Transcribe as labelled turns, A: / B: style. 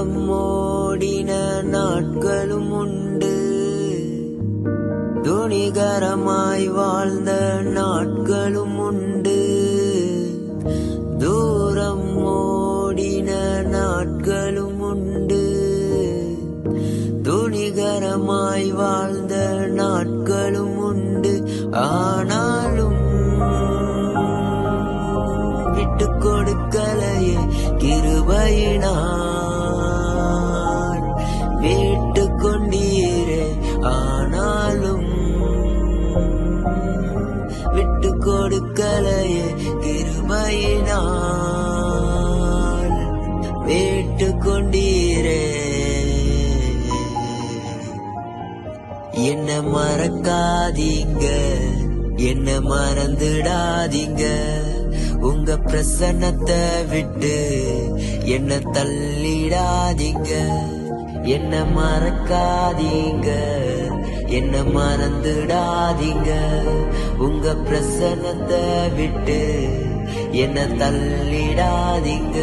A: தூரம் ஓடின நாட்களும் உண்டு, துணிகரமாய் வாழ்ந்த நாட்களும் உண்டு. தூரம் ஓடின நாட்களும் உண்டு, துணிகரமாய் வாழ்ந்த நாட்களும் உண்டு. ஆனாலும் விட்டு கொடுக்கலையே கிருபையினால் மீட்டு கொண்டீரே. ஆனாலும் விட்டு கொடுக்கலையே கிருபையினால் மீட்டு கொண்டீரே. என்ன மறக்காதீங்க, என்ன மறந்துடாதீங்க, உங்க பிரசன்னத்தை விட்டு என்ன தள்ளிடாதீங்க. என்ன மறக்காதீங்க, என்ன மறந்துடாதீங்க, உங்க பிரசன்னத்தை விட்டு என்ன தள்ளிடாதீங்க.